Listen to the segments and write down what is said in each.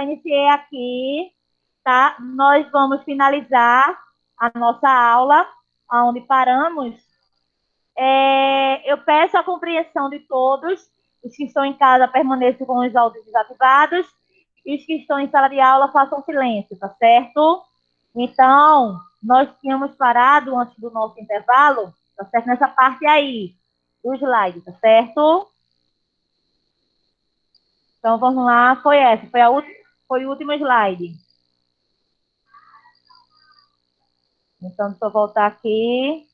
iniciei aqui, tá? Nós vamos finalizar a nossa aula, onde paramos. Eu peço a compreensão de todos. Os que estão em casa permaneçam com os áudios desativados. E os que estão em sala de aula façam silêncio, tá certo? Então, nós tínhamos parado antes do nosso intervalo, tá certo? Nessa parte aí, do slide, tá certo? Então, vamos lá. Foi essa, foi o último slide. Então, deixa eu voltar aqui.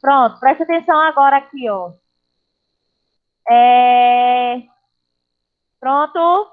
Pronto, presta atenção agora aqui, ó. Pronto?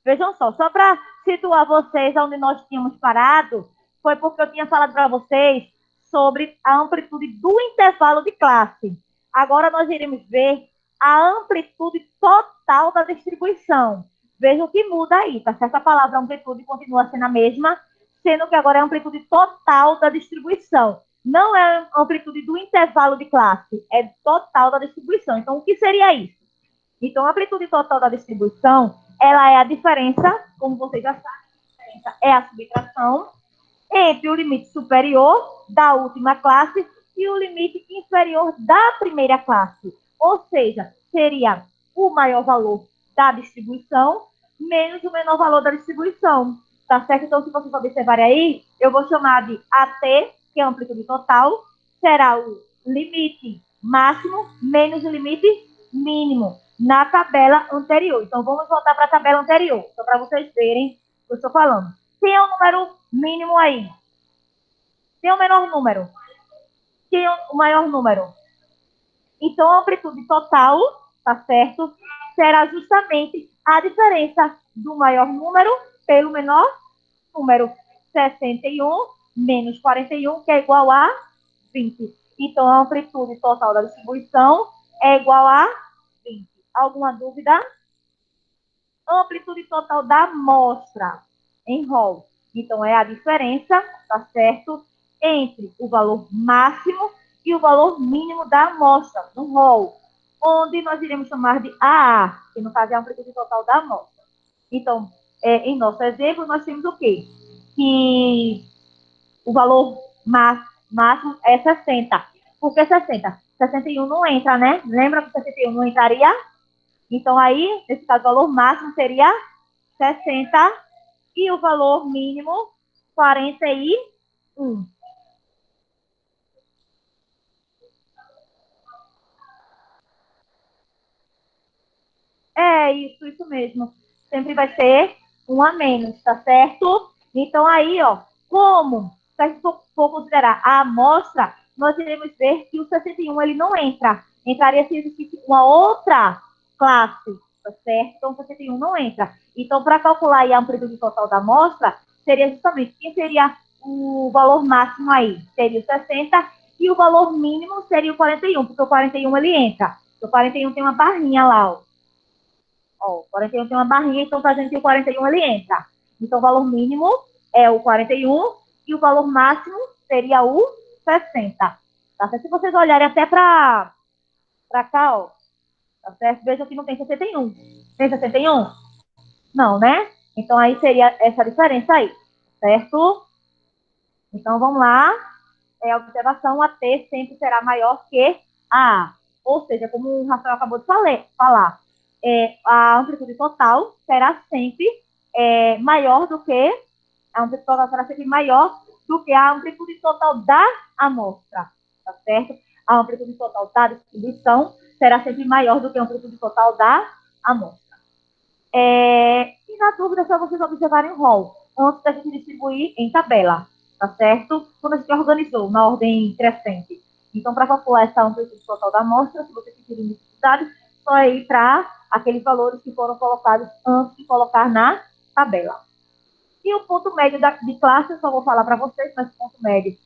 Vejam só para situar vocês onde nós tínhamos parado, foi porque eu tinha falado para vocês sobre a amplitude do intervalo de classe. Agora nós iremos ver a amplitude total da distribuição. Vejam que muda aí, tá certo? A palavra amplitude continua sendo a mesma, sendo que agora é a amplitude total da distribuição. Não é a amplitude do intervalo de classe, é total da distribuição. Então, o que seria isso? Então, a amplitude total da distribuição, ela é a diferença, como vocês já sabem, é a subtração entre o limite superior da última classe e o limite inferior da primeira classe. Ou seja, seria o maior valor da distribuição menos o menor valor da distribuição. Tá certo? Então, se vocês observarem aí, eu vou chamar de AT, que é a amplitude total, será o limite máximo menos o limite mínimo na tabela anterior. Então, vamos voltar para a tabela anterior, só para vocês verem o que eu estou falando. Quem é o número mínimo aí? Quem é o menor número? Quem é o maior número? Então, a amplitude total, tá certo? Será justamente a diferença do maior número pelo menor número. 61 menos 41, que é igual a 20. Então, a amplitude total da distribuição é igual a 20. Alguma dúvida? Amplitude total da amostra em rol. Então, é a diferença, tá certo? Entre o valor máximo e o valor mínimo da amostra no rol, onde nós iremos chamar de AA, que no caso é a amplitude total da amostra. Então, em nosso exemplo, nós temos o quê? Que o valor máximo é 60. Por que 60? 61 não entra, né? Lembra que 61 não entraria? Então, aí, nesse caso, o valor máximo seria 60 e o valor mínimo 41. Isso mesmo. Sempre vai ser um a menos, tá certo? Então, aí, ó, como se a gente for considerar a amostra, nós iremos ver que o 61 ele não entra. Entraria se existisse uma outra classe, tá certo? Então, o 61 não entra. Então, para calcular aí a amplitude total da amostra, seria justamente quem seria o valor máximo aí? Seria o 60 e o valor mínimo seria o 41, porque o 41 ele entra. O 41 tem uma barrinha lá, ó. Ó, 41 tem uma barrinha, então fazendo que o 41 ele entra. Então, o valor mínimo é o 41 e o valor máximo seria o 60. Tá certo? Se vocês olharem até para cá, ó, tá certo? Vejam que não tem 61. Tem 61? Não, né? Então, aí seria essa diferença aí, certo? Então, vamos lá. A observação, a T sempre será maior que a A. Ou seja, como o Rafael acabou de falar, a amplitude total será sempre maior do que a amplitude total será sempre maior do que a amplitude total da amostra, tá certo? A amplitude total da distribuição será sempre maior do que a amplitude total da amostra. E na dúvida, é só vocês observarem o rol, antes da gente distribuir em tabela, tá certo? Quando a gente organizou na ordem crescente. Então, para calcular essa amplitude total da amostra, se vocês tiverem dificuldade, só ir para aqueles valores que foram colocados antes de colocar na tabela. E o ponto médio de classe, eu só vou falar para vocês, mas o ponto médio,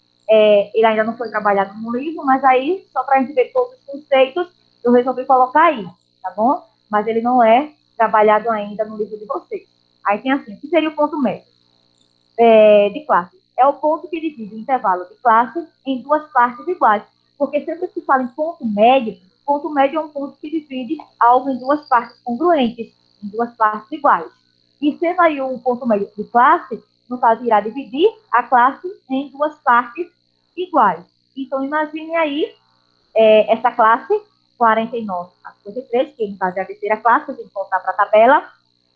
ele ainda não foi trabalhado no livro, mas aí, só para a gente ver todos os conceitos, eu resolvi colocar aí, tá bom? Mas ele não é trabalhado ainda no livro de vocês. Aí tem assim, o que seria o ponto médio de classe? É o ponto que divide o intervalo de classe em duas partes iguais. Porque sempre que se fala em ponto médio, ponto médio é um ponto que divide algo em duas partes congruentes, em duas partes iguais. E sendo aí um ponto médio de classe, no caso, irá dividir a classe em duas partes iguais. Então, imagine aí essa classe 49 a 53, que no caso é a terceira classe, a gente voltar para a tabela.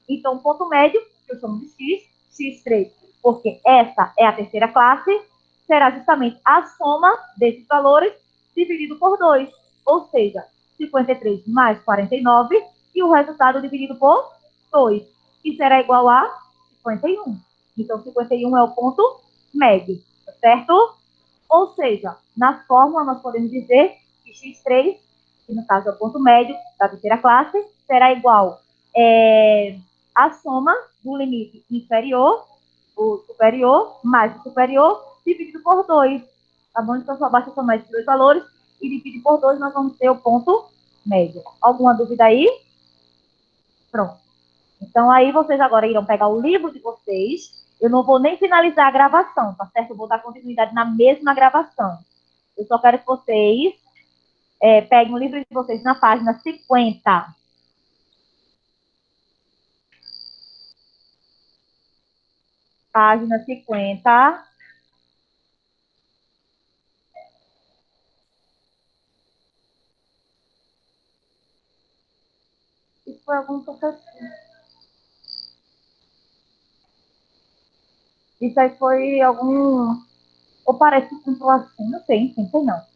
Então, ponto médio, que eu chamo de x, x3, porque essa é a terceira classe, será justamente a soma desses valores dividido por 2, ou seja, 53 mais 49, e o resultado dividido por 2, que será igual a 51. Então, 51 é o ponto médio, tá certo? Ou seja, na fórmula nós podemos dizer que x3, que no caso é o ponto médio da terceira classe, será igual a soma do limite inferior, o superior, mais o superior, dividido por 2. Tá bom? Então, só basta somar esses dois valores e dividir por 2, nós vamos ter o ponto médio. Alguma dúvida aí? Pronto. Então, aí vocês agora irão pegar o livro de vocês. Eu não vou nem finalizar a gravação, tá certo? Eu vou dar continuidade na mesma gravação. Eu só quero que vocês peguem o livro de vocês na página 50. Página 50. Isso foi algum professor. Isso aí foi algum. Ou parece que tentou assim, não sei, não sei não.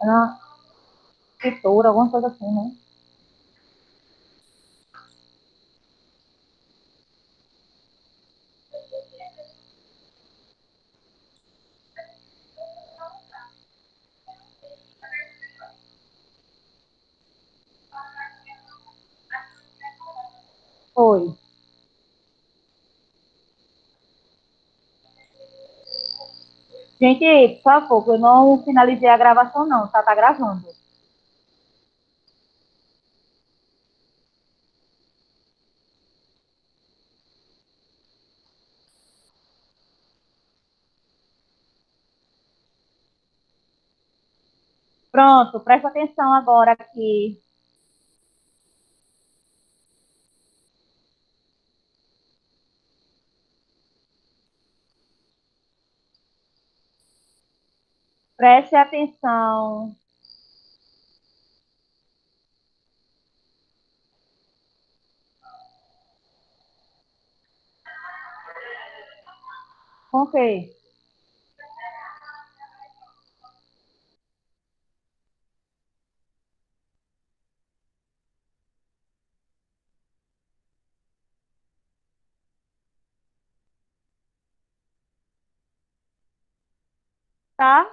Era uma escritora, alguma coisa assim, né? Foi. Gente, por favor, eu não finalizei a gravação, não, tá? Tá gravando. Pronto, presta atenção agora aqui. Preste atenção. Com o quê? Tá?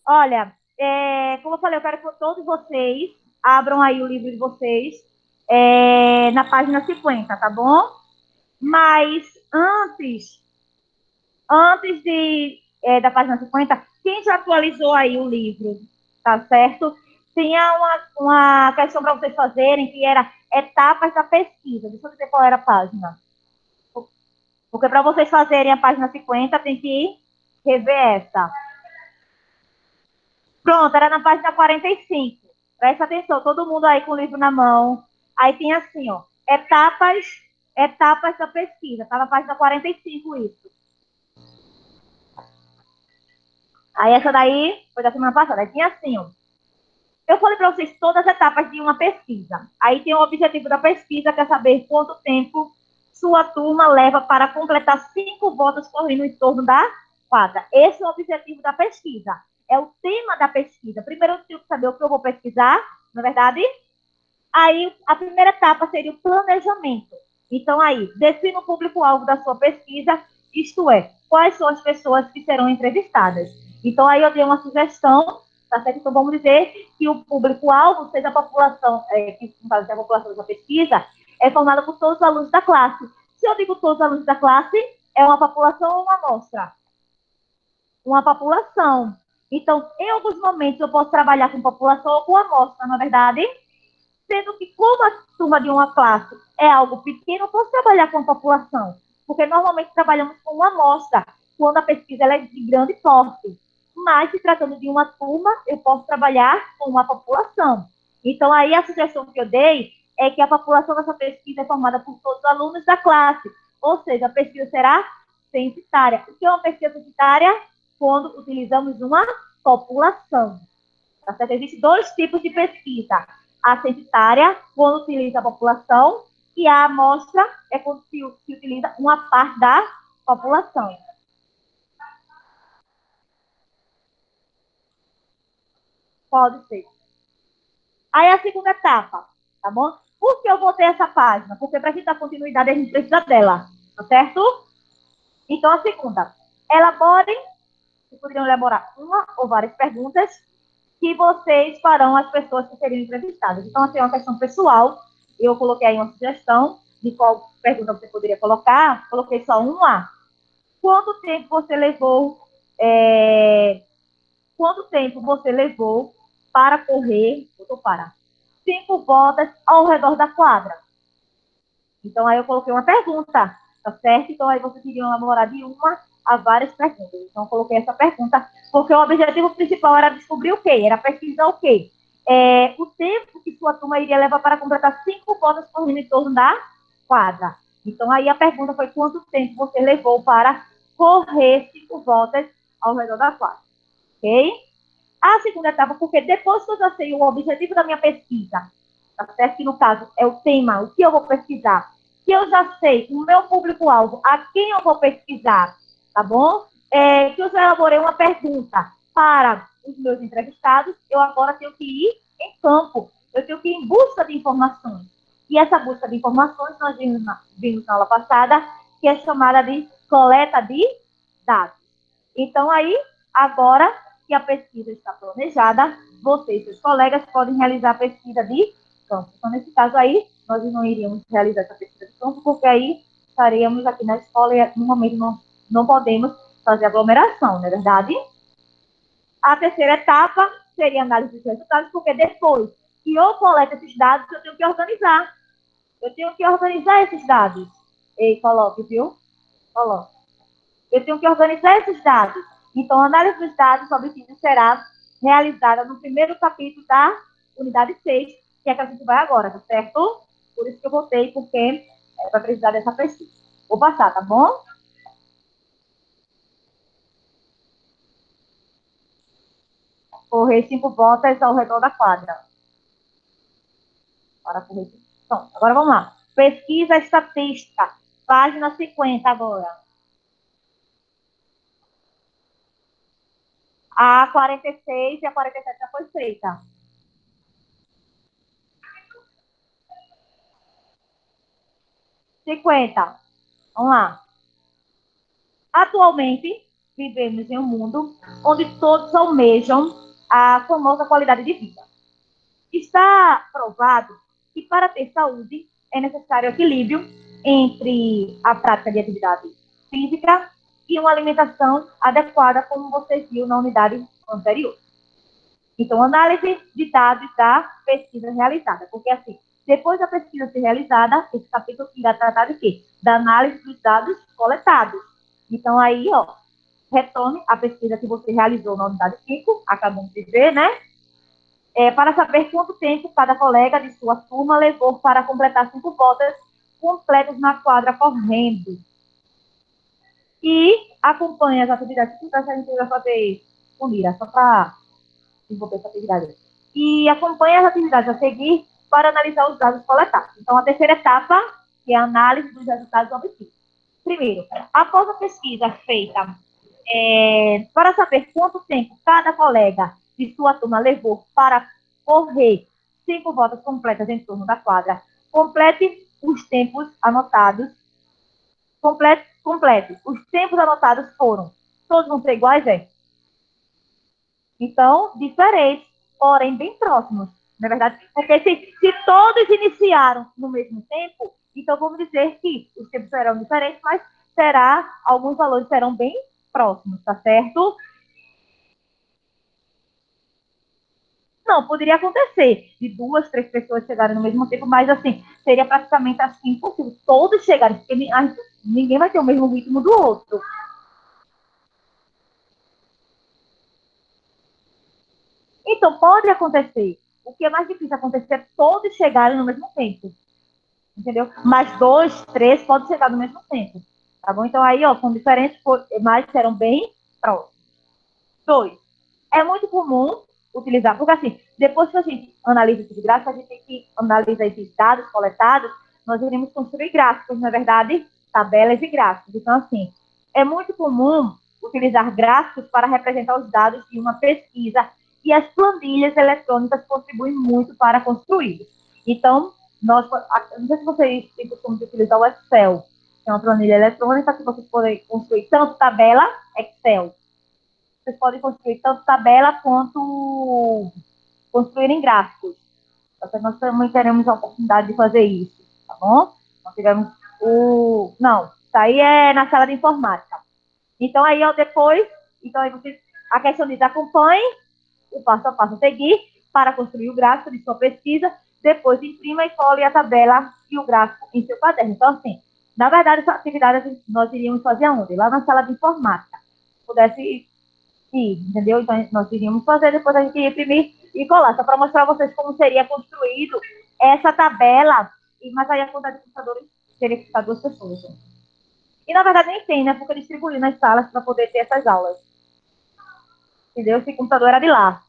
Olha, como eu falei, eu quero que todos vocês abram aí o livro de vocês na página 50, tá bom? Mas da página 50, quem já atualizou aí o livro, tá certo? Tinha uma questão para vocês fazerem que era etapas da pesquisa. Deixa eu dizer qual era a página. Porque para vocês fazerem a página 50, tem que rever essa. Pronto, era na página 45. Presta atenção, todo mundo aí com o livro na mão. Aí tem assim, ó, etapas da pesquisa. Tá na página 45 isso. Aí essa daí foi da semana passada. Aí tinha assim, ó. Eu falei para vocês todas as etapas de uma pesquisa. Aí tem o objetivo da pesquisa, que é saber quanto tempo sua turma leva para completar 5 voltas correndo em torno da quadra. Esse é o objetivo da pesquisa. É o tema da pesquisa. Primeiro eu tenho que saber o que eu vou pesquisar, na verdade. Aí a primeira etapa seria o planejamento. Então aí, defina o público-alvo da sua pesquisa, isto é, quais são as pessoas que serão entrevistadas. Então aí eu dei uma sugestão, tá certo? Então vamos dizer que o público-alvo seja a população, que no caso é a população dessa pesquisa, é formada por todos os alunos da classe. Se eu digo todos os alunos da classe, é uma população ou uma amostra? Uma população. Então, em alguns momentos, eu posso trabalhar com população ou com amostra, na verdade, sendo que, como a turma de uma classe é algo pequeno, eu posso trabalhar com a população, porque normalmente trabalhamos com uma amostra, quando a pesquisa ela é de grande porte. Mas, se tratando de uma turma, eu posso trabalhar com uma população. Então, aí a sugestão que eu dei é que a população dessa pesquisa é formada por todos os alunos da classe, ou seja, a pesquisa será censitária. O que é uma pesquisa censitária? Quando utilizamos uma população. Tá certo? Existem dois tipos de pesquisa. A censitária, quando utiliza a população, e a amostra é quando se utiliza uma parte da população. Pode ser. Aí a segunda etapa, tá bom? Por que eu botei essa página? Porque para a gente dar continuidade, a gente precisa dela, tá certo? Então, a segunda, elaborem, vocês poderiam elaborar uma ou várias perguntas que vocês farão às pessoas que seriam entrevistadas. Então, assim, é uma questão pessoal. Eu coloquei aí uma sugestão de qual pergunta você poderia colocar. Coloquei só uma. Quanto tempo você levou? Quanto tempo você levou para correr? Vou parar. 5 voltas ao redor da quadra. Então, aí eu coloquei uma pergunta, tá certo? Então, aí vocês iriam elaborar de uma a várias perguntas. Então, eu coloquei essa pergunta, porque o objetivo principal era descobrir o quê? Era pesquisar o quê? O tempo que sua turma iria levar para completar 5 voltas correndo em torno da quadra. Então, aí a pergunta foi quanto tempo você levou para correr 5 voltas ao redor da quadra, ok? A segunda etapa, porque depois que eu já sei o objetivo da minha pesquisa, tá certo? Que no caso é o tema, o que eu vou pesquisar, que eu já sei o meu público-alvo, a quem eu vou pesquisar, tá bom? Que eu já elaborei uma pergunta para os meus entrevistados, eu agora tenho que ir em campo, eu tenho que ir em busca de informações. E essa busca de informações nós vimos na aula passada, que é chamada de coleta de dados. Então, aí, agora que a pesquisa está planejada, você e seus colegas podem realizar a pesquisa de campo. Então, nesse caso aí, nós não iríamos realizar essa pesquisa de campo, porque aí estaríamos aqui na escola e no momento não podemos fazer aglomeração, não é verdade? A terceira etapa seria a análise dos resultados, porque depois que eu coleto esses dados, eu tenho que organizar. Eu tenho que organizar esses dados. Ei, coloque, viu? Coloque. Eu tenho que organizar esses dados. Então, a análise dos dados obtidos será realizada no primeiro capítulo da unidade 6, que é que a gente vai agora, tá certo? Por isso que eu botei, porque vai precisar dessa pesquisa. Vou passar, tá bom? Correr 5 voltas ao redor da quadra. Para correr. Então, agora vamos lá. Pesquisa estatística. Página 50 agora. A 46 e a 47 já foi feita. 50. Vamos lá. Atualmente, vivemos em um mundo onde todos almejam a famosa qualidade de vida. Está provado que para ter saúde é necessário equilíbrio entre a prática de atividade física e uma alimentação adequada, como você viu na unidade anterior. Então, análise de dados da pesquisa realizada, porque assim, depois da pesquisa ser realizada, esse capítulo irá tratar de quê? Da análise dos dados coletados. Então, aí, ó, retome a pesquisa que você realizou na unidade 5, acabamos de ver, né? Para saber quanto tempo cada colega de sua turma levou para completar 5 voltas completas na quadra correndo. E acompanhe as atividades que a gente vai fazer com Mira, só para desenvolver essa atividade. E acompanhe as atividades a seguir para analisar os dados coletados. Então, a terceira etapa, que é a análise dos resultados obtidos. Primeiro, após a pesquisa feita para saber quanto tempo cada colega de sua turma levou para correr 5 voltas completas em torno da quadra, complete os tempos anotados. Complete. Os tempos anotados foram. Todos vão ser iguais, é? Então, diferentes, porém bem próximos, não é verdade? Porque se todos iniciaram no mesmo tempo, então vamos dizer que os tempos serão diferentes, mas alguns valores serão bem próximos, tá certo? Não, poderia acontecer de duas, três pessoas chegarem no mesmo tempo, mas assim, seria praticamente assim impossível. Todos chegarem, porque ninguém vai ter o mesmo ritmo do outro. Então, pode acontecer. O que é mais difícil acontecer é todos chegarem no mesmo tempo. Entendeu? Mas dois, três pode chegar no mesmo tempo. Tá bom? Então aí, ó, são diferentes, mas serão bem próximos. Dois, é muito comum utilizar, porque assim, depois que a gente analisa esses gráficos, a gente tem que analisar esses dados coletados, nós iremos construir gráficos, na verdade, tabelas e gráficos. Então, assim, é muito comum utilizar gráficos para representar os dados de uma pesquisa e as planilhas eletrônicas contribuem muito para construir. Então, nós, não sei se vocês têm costume de utilizar o Excel, que é uma planilha eletrônica que vocês podem construir tanto tabela, Excel, vocês podem construir tanto tabela quanto construir em gráficos. Então, nós também teremos a oportunidade de fazer isso, tá bom? Nós tivemos o... Não, isso aí é na sala de informática. Então, aí, ó, depois... Então, aí vocês... A questão de acompanhem o passo a passo a seguir para construir o gráfico de sua pesquisa, depois imprima e cole a tabela e o gráfico em seu caderno. Então, assim, na verdade, essa atividade nós iríamos fazer aonde? Lá na sala de informática. Se pudesse ir, entendeu? Então, nós iríamos fazer, depois a gente ia imprimir e colar, só para mostrar a vocês como seria construído essa tabela, mas aí a quantidade de computadores teria que ficar duas pessoas. E na verdade nem tem, né? Porque distribuir nas salas para poder ter essas aulas. Entendeu? Esse computador era de lá.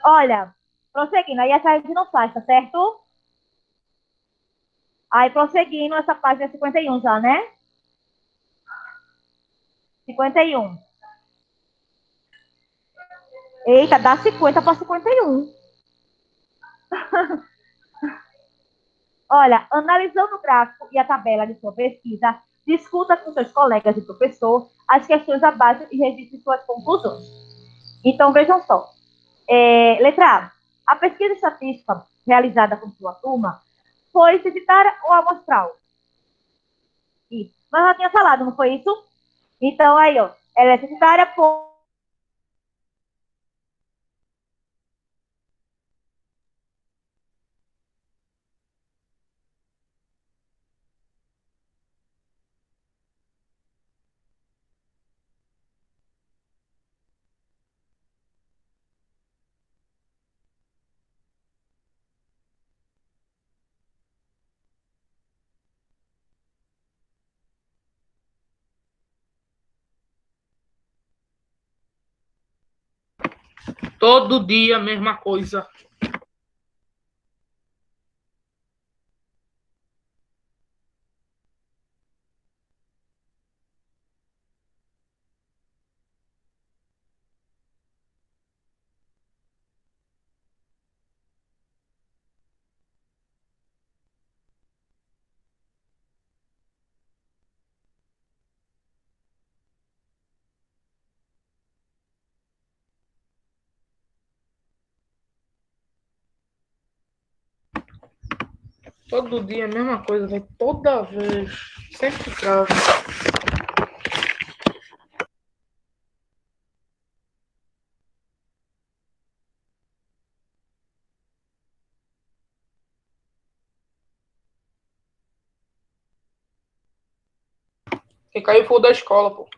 Olha, prosseguindo, aí essa a gente não faz, tá certo? Aí prosseguindo, essa página é 51 já, né? 51. Eita, dá 50 para 51. Olha, analisando o gráfico e a tabela de sua pesquisa, discuta com seus colegas e professor as questões abaixo e registre suas conclusões. Então, vejam só. Letra A. A pesquisa estatística realizada com sua turma foi censitária ou amostral? Isso. Mas já tinha falado, não foi isso? Então, aí, ó, ela é censitária por... Todo dia a mesma coisa. Todo dia a mesma coisa, velho. Toda vez. Sempre trava. Quem caiu foi o da escola, pô.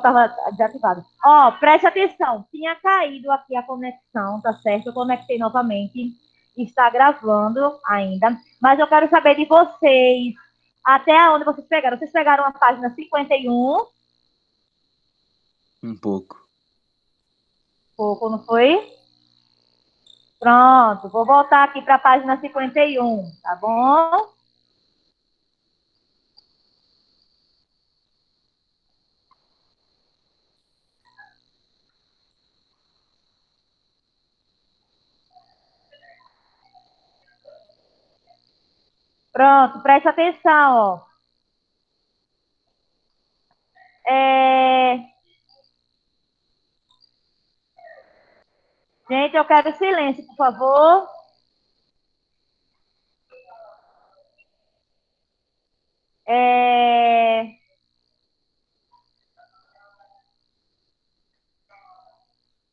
Tava desativado. Ó, preste atenção. Tinha caído aqui a conexão, tá certo? Eu conectei novamente. Está gravando ainda. Mas eu quero saber de vocês. Até onde vocês pegaram? Vocês pegaram a página 51? Um pouco. Pouco, não foi? Pronto. Vou voltar aqui para a página 51, tá bom? Pronto, preste atenção, ó. Gente, eu quero silêncio, por favor.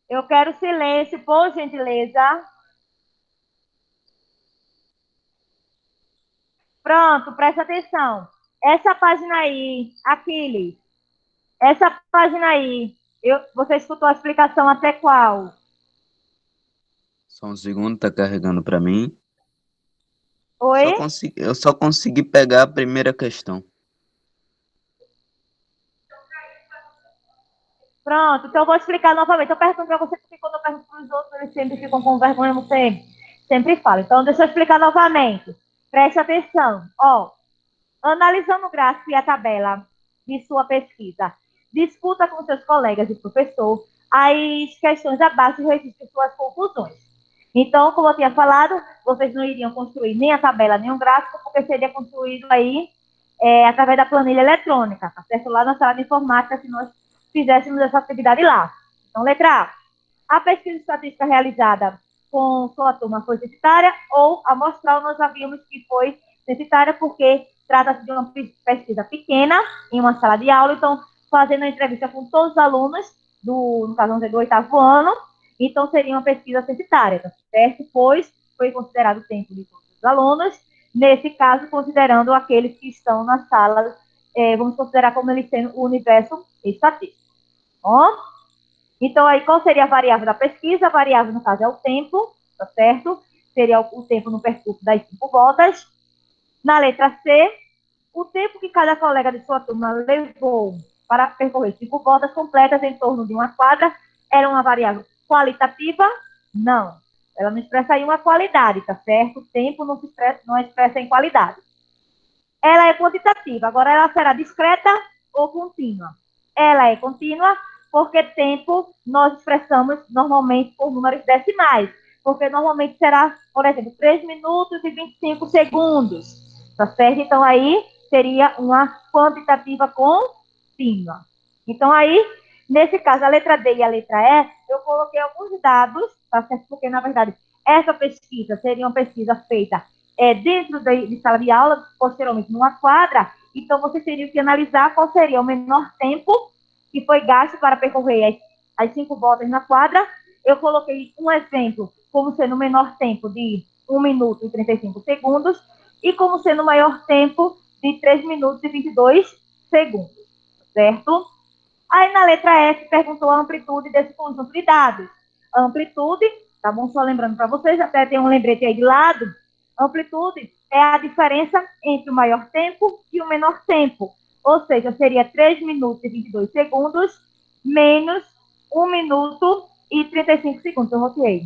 Eu quero silêncio, por gentileza. Pronto, presta atenção. Essa página aí, Aquiles, essa página aí, você escutou a explicação até qual? Só um segundo, tá carregando para mim. Oi? Eu só consegui pegar a primeira questão. Pronto, então eu vou explicar novamente. Eu pergunto para você, porque quando eu pergunto para os outros, eles sempre ficam com vergonha, você sempre fala. Então, deixa eu explicar novamente. Preste atenção. Ó, analisando o gráfico e a tabela de sua pesquisa, discuta com seus colegas e professor as questões abaixo e registre suas conclusões. Então, como eu tinha falado, vocês não iriam construir nem a tabela, nem o gráfico, porque seria construído aí através da planilha eletrônica, tá certo? Lá na sala de informática, se nós fizéssemos essa atividade lá. Então, letra A pesquisa estatística realizada com sua turma foi censitária ou amostral, nós já vimos que foi censitária porque trata-se de uma pesquisa pequena em uma sala de aula, então fazendo a entrevista com todos os alunos no caso, vamos dizer, do 8º ano, então seria uma pesquisa censitária, tá certo? Pois foi considerado o tempo de todos os alunos, nesse caso, considerando aqueles que estão na sala, vamos considerar como eles sendo o universo estatístico. Bom? Então, aí, qual seria a variável da pesquisa? A variável, no caso, é o tempo, tá certo? Seria o tempo no percurso das 5 voltas. Na letra C, o tempo que cada colega de sua turma levou para percorrer 5 voltas completas em torno de uma quadra era uma variável qualitativa? Não. Ela não expressa aí uma qualidade, tá certo? O tempo não expressa em qualidade. Ela é quantitativa. Agora, ela será discreta ou contínua? Ela é contínua porque tempo nós expressamos normalmente por números decimais. Porque normalmente será, por exemplo, 3 minutos e 25 segundos. Tá certo? Então, aí seria uma quantitativa contínua. Então, aí, nesse caso, a letra D e a letra E, eu coloquei alguns dados, tá certo? Porque, na verdade, essa pesquisa seria uma pesquisa feita dentro de sala de aula, posteriormente numa quadra, então você teria que analisar qual seria o menor tempo que foi gasto para percorrer as 5 voltas na quadra. Eu coloquei um exemplo como sendo o menor tempo de 1 minuto e 35 segundos e como sendo o maior tempo de 3 minutos e 22 segundos, certo? Aí na letra F perguntou a amplitude desse conjunto de dados. A amplitude, tá bom? Só lembrando para vocês, até tem um lembrete aí de lado. Amplitude é a diferença entre o maior tempo e o menor tempo. Ou seja, seria 3 minutos e 22 segundos menos 1 minuto e 35 segundos. Eu roteei.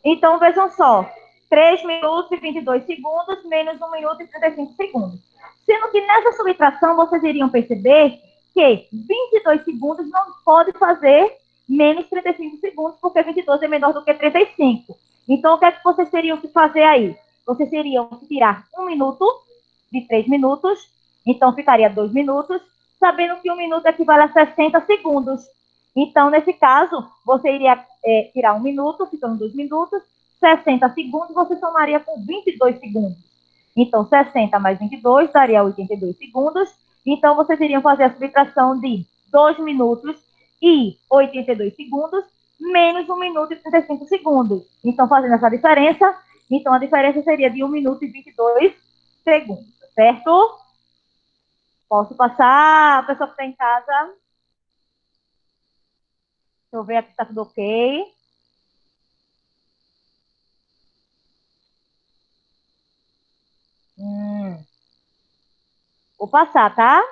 Então, vejam só. 3 minutos e 22 segundos menos 1 minuto e 35 segundos. Sendo que nessa subtração, vocês iriam perceber que 22 segundos não pode fazer menos 35 segundos, porque 22 é menor do que 35. Então, o que é que vocês teriam que fazer aí? Vocês teriam que tirar 1 minuto de 3 minutos, então ficaria 2 minutos, sabendo que 1 minuto equivale a 60 segundos. Então, nesse caso, você iria tirar 1 minuto, ficando 2 minutos, 60 segundos, você somaria com 22 segundos. Então, 60 mais 22 daria 82 segundos. Então, vocês iriam fazer a subtração de 2 minutos e 82 segundos, menos 1 minuto e 35 segundos. Então, fazendo essa diferença, então a diferença seria de 1 minuto e 22 segundos, certo? Posso passar? A pessoa que está em casa. Deixa eu ver aqui se está tudo ok. Vou passar, tá?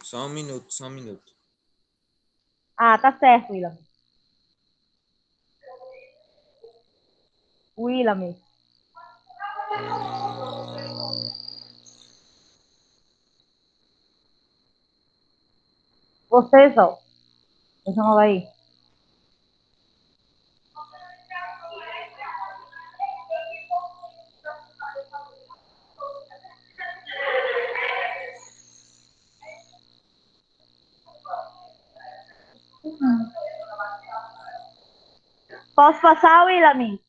Só um minuto, só um minuto. Ah, tá certo, Willam. Willam. Vocês, ó. Vejam aí. Posso passar, Willam?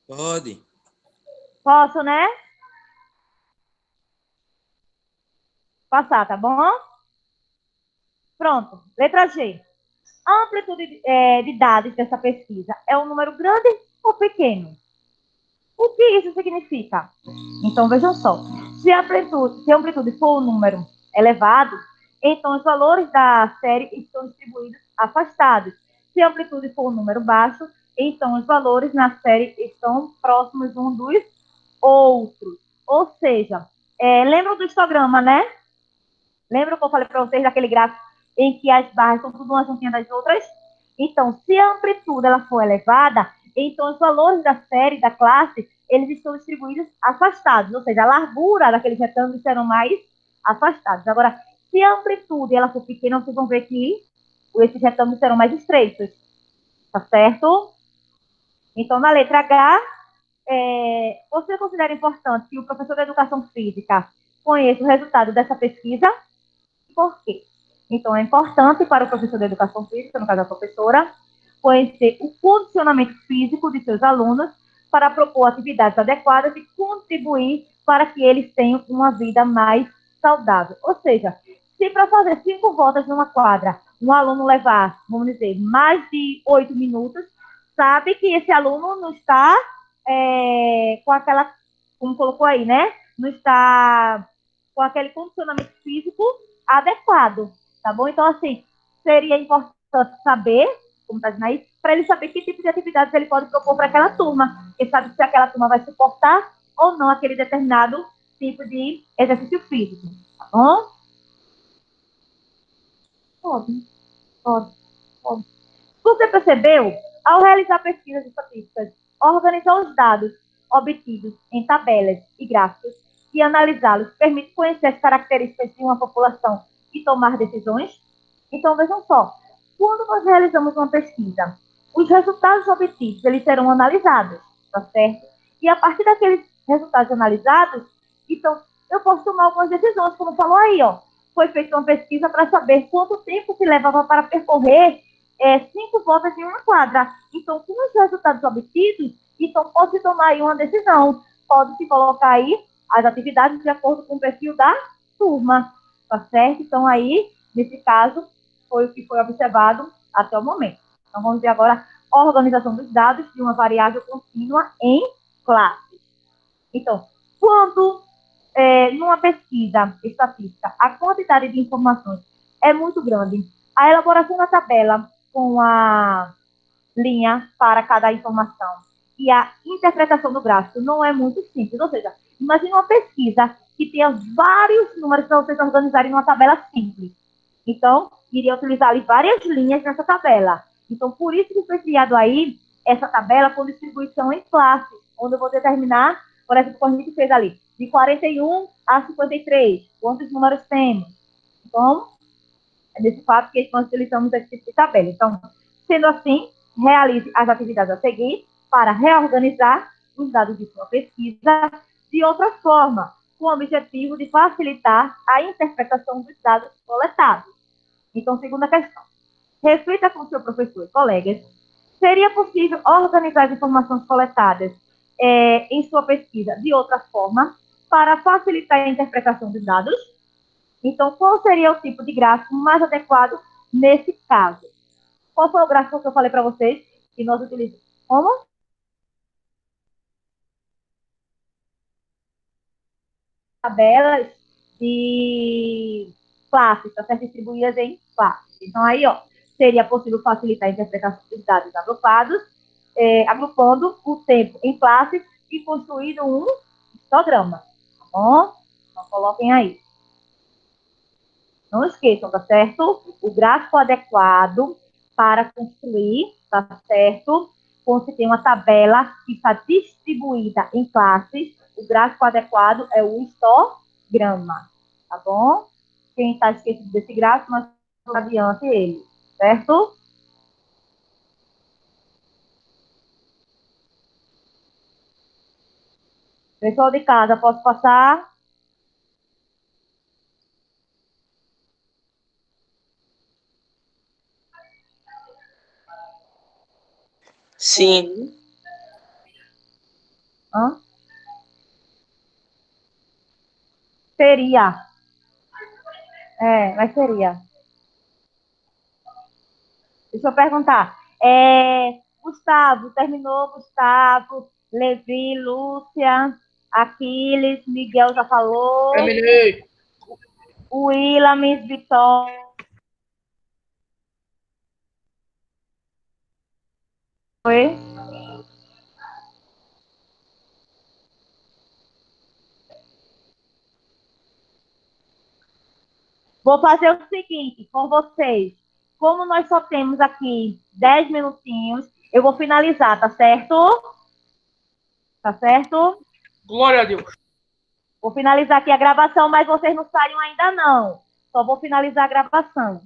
Pode. Posso, né? Passar, tá bom? Pronto. Letra G. A amplitude de dados dessa pesquisa é um número grande ou pequeno? O que isso significa? Então, vejam só. Se a amplitude for um número elevado, então os valores da série estão distribuídos afastados. Se a amplitude for um número baixo, então os valores na série estão próximos um dos outros. Ou seja, lembram do histograma, né? Lembram que eu falei para vocês daquele gráfico em que as barras são tudo uma juntinha das outras? Então, se a amplitude ela for elevada, então os valores da série, da classe, eles estão distribuídos afastados, ou seja, a largura daqueles retângulos serão mais afastados. Agora, se a amplitude ela for pequena, vocês vão ver que esses retângulos serão mais estreitos, tá certo? Então, na letra H, você considera importante que o professor de educação física conheça o resultado dessa pesquisa? Por quê? Então, é importante para o professor de educação física, no caso a professora, conhecer o condicionamento físico de seus alunos para propor atividades adequadas e contribuir para que eles tenham uma vida mais saudável. Ou seja, se para fazer 5 voltas numa quadra, um aluno levar, vamos dizer, mais de 8 minutos, sabe que esse aluno não está com aquela, como colocou aí, né? Não está com aquele condicionamento físico adequado, tá bom? Então, assim, seria importante saber, como está dizendo aí, para ele saber que tipo de atividades ele pode propor para aquela turma. Ele sabe se aquela turma vai suportar ou não aquele determinado tipo de exercício físico, tá bom? Pode, pode, pode. Você percebeu, ao realizar pesquisas estatísticas, organizar os dados obtidos em tabelas e gráficos e analisá-los permite conhecer as características de uma população e tomar decisões? Então, vejam só, quando nós realizamos uma pesquisa, os resultados obtidos, eles serão analisados, tá certo? E a partir daqueles resultados analisados, então, eu posso tomar algumas decisões, como falou aí, ó. Foi feita uma pesquisa para saber quanto tempo se levava para percorrer 5 voltas em uma quadra. Então, com os resultados obtidos, então pode-se tomar aí uma decisão. Pode-se colocar aí as atividades de acordo com o perfil da turma, tá certo? Então, aí, nesse caso, foi o que foi observado até o momento. Então, vamos ver agora a organização dos dados de uma variável contínua em classes. Então, quando numa pesquisa estatística a quantidade de informações é muito grande, a elaboração da tabela com a linha para cada informação e a interpretação do gráfico não é muito simples. Ou seja, imagine uma pesquisa que tenha vários números para vocês organizarem numa tabela simples. Então, iria utilizar ali várias linhas nessa tabela. Então, por isso que foi criado aí essa tabela com distribuição em classes, onde eu vou determinar, por exemplo, como a gente fez ali, de 41 a 53, quantos números temos. Então, é desse fato que nós utilizamos esse tipo de tabela. Então, sendo assim, realize as atividades a seguir para reorganizar os dados de sua pesquisa de outra forma, com o objetivo de facilitar a interpretação dos dados coletados. Então, segunda questão. Reflita com seu professor e colegas. Seria possível organizar as informações coletadas em sua pesquisa de outra forma? para facilitar a interpretação dos dados. Então, qual seria o tipo de gráfico mais adequado nesse caso? Qual foi o gráfico que eu falei para vocês que nós utilizamos? Como? Tabelas de classes, tá certo? Distribuídas em classes. Então, aí, ó, seria possível facilitar a interpretação dos dados agrupados, agrupando o tempo em classes e construindo um histograma, tá bom? Então, coloquem aí. Não esqueçam, tá certo? O gráfico adequado para construir, tá certo? Quando se tem uma tabela que está distribuída em classes, o gráfico adequado é o histograma, tá bom? Quem está esquecido desse gráfico, nós vamos adiante ele, certo? Pessoal de casa, posso passar? Sim. Hã? Seria. Mas seria. Deixa eu perguntar. Gustavo, terminou, Gustavo, Levi, Lúcia, Aquiles, Miguel já falou, Terminei. Miss Vitória. Oi? Vou fazer o seguinte com vocês. Como nós só temos aqui 10 minutinhos, eu vou finalizar, tá certo? Tá certo? Glória a Deus. Vou finalizar aqui a gravação, mas vocês não saiam ainda não. Só vou finalizar a gravação.